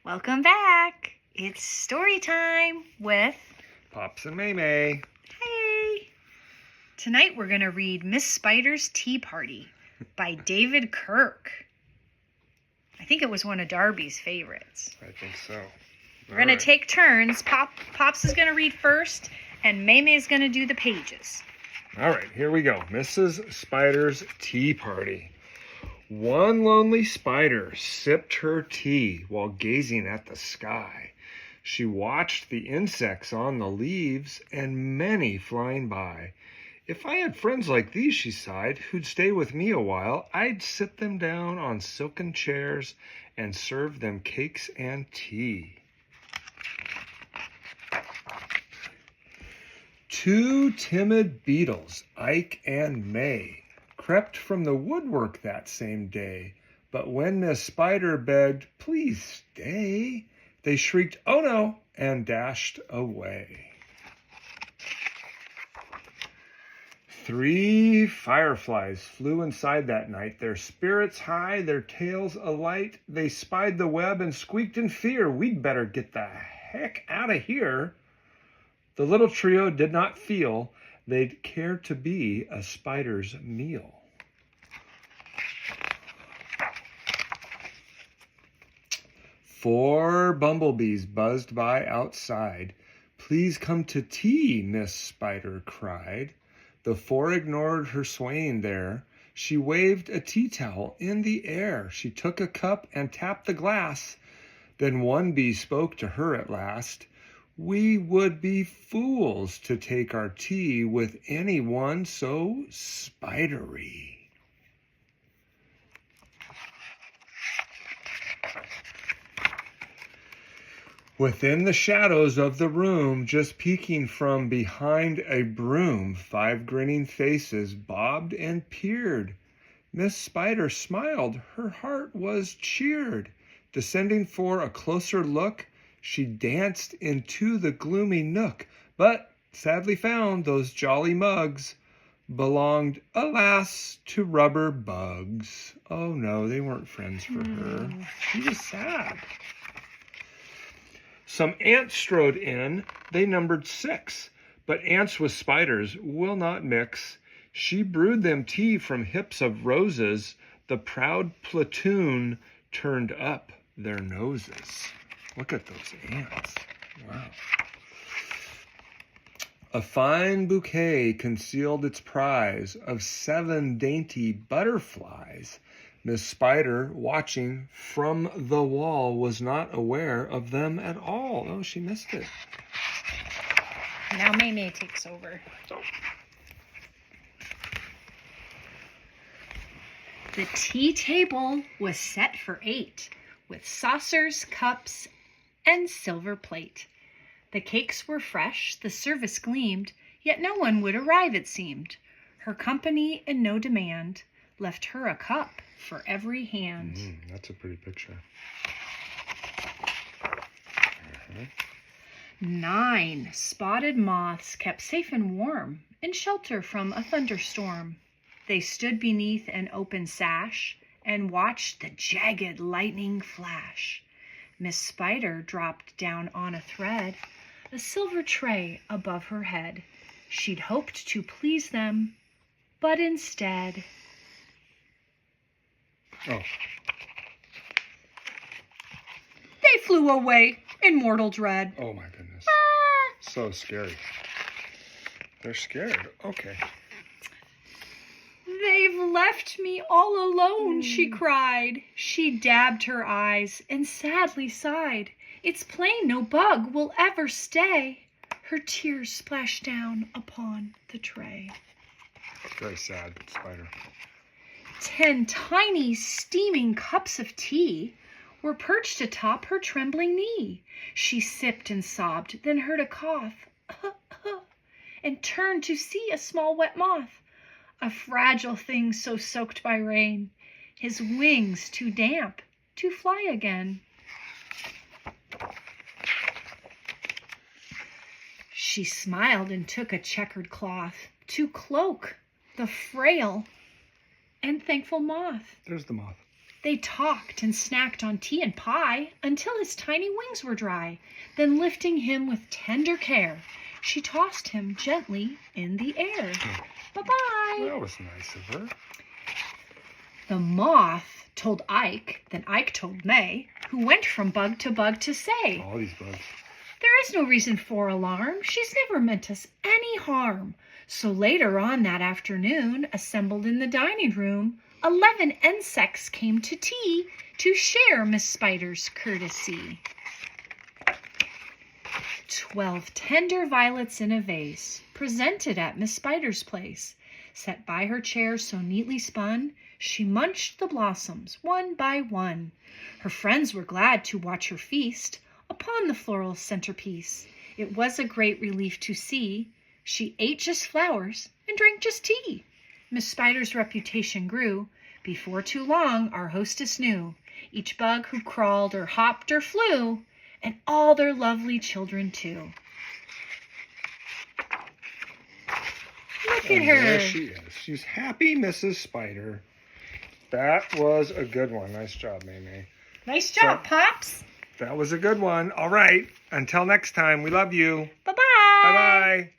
Welcome back. It's story time with Pops and Mae Mae. Hey. Tonight we're going to read Miss Spider's Tea Party by David Kirk. I think it was one of Darby's favorites. I think so. We're going to take turns. Pops is going to read first, and Mae Mae is going to do the pages. All right, here we go. Mrs. Spider's Tea Party. One lonely spider sipped her tea while gazing at the sky. She watched the insects on the leaves and many flying by. If I had friends like these, she sighed, who'd stay with me a while, I'd sit them down on silken chairs and serve them cakes and tea. Two timid beetles, Ike and May, crept from the woodwork that same day. But when Miss Spider begged, "Please stay," they shrieked, "Oh no," and dashed away. Three fireflies flew inside that night, their spirits high, their tails alight. They spied the web and squeaked in fear, "We'd better get the heck out of here." The little trio did not feel they'd care to be a spider's meal. Four bumblebees buzzed by outside. "Please come to tea," Miss Spider cried. The four ignored her swaying there. She waved a tea towel in the air. She took a cup and tapped the glass. Then one bee spoke to her at last. "We would be fools to take our tea with anyone so spidery." Within the shadows of the room, just peeking from behind a broom, five grinning faces bobbed and peered. Miss Spider smiled, her heart was cheered. Descending for a closer look, she danced into the gloomy nook, but sadly found those jolly mugs belonged, alas, to rubber bugs. Oh no, they weren't friends for her. She was sad. Some ants strode in, they numbered 6, but ants with spiders will not mix. She brewed them tea from hips of roses, the proud platoon turned up their noses. Look at those ants. Wow. A fine bouquet concealed its prize of 7 dainty butterflies. Miss Spider, watching from the wall, was not aware of them at all. Oh, she missed it. Now Mae Mae takes over. The tea table was set for 8, with saucers, cups, and silver plate. The cakes were fresh, the service gleamed, yet no one would arrive, it seemed. Her company in no demand left her a cup for every hand. That's a pretty picture. 9 spotted moths kept safe and warm in shelter from a thunderstorm. They stood beneath an open sash and watched the jagged lightning flash. Miss Spider dropped down on a thread, a silver tray above her head. She'd hoped to please them, but instead... Oh. They flew away in mortal dread. Oh my goodness. So scary. They're scared. Okay. "They've left me all alone," she cried. She dabbed her eyes and sadly sighed. "It's plain no bug will ever stay." Her tears splashed down upon the tray. Very sad, Spider. 10 tiny steaming cups of tea were perched atop her trembling knee. She sipped and sobbed, then heard a cough, and turned to see a small wet moth, a fragile thing so soaked by rain, his wings too damp to fly again. She smiled and took a checkered cloth to cloak the frail and thankful moth. There's the moth. They talked and snacked on tea and pie until his tiny wings were dry. Then lifting him with tender care, she tossed him gently in the air. Bye-bye. That was nice of her. The moth told Ike, then Ike told Mae, who went from bug to say, All these bugs. there is no reason for alarm. She's never meant us any harm. So later on that afternoon, assembled in the dining room, 11 insects came to tea to share Miss Spider's courtesy. 12 tender violets in a vase, presented at Miss Spider's place. Set by her chair so neatly spun, she munched the blossoms one by one. Her friends were glad to watch her feast upon the floral centerpiece. It was a great relief to see she ate just flowers and drank just tea. Miss Spider's reputation grew. Before too long, our hostess knew each bug who crawled or hopped or flew, and all their lovely children too. Look at her. There she is. She's happy, Mrs. Spider. That was a good one. Nice job, Mae Mae. Nice job, Pops. That was a good one. All right. Until next time, we love you. Bye-bye. Bye-bye.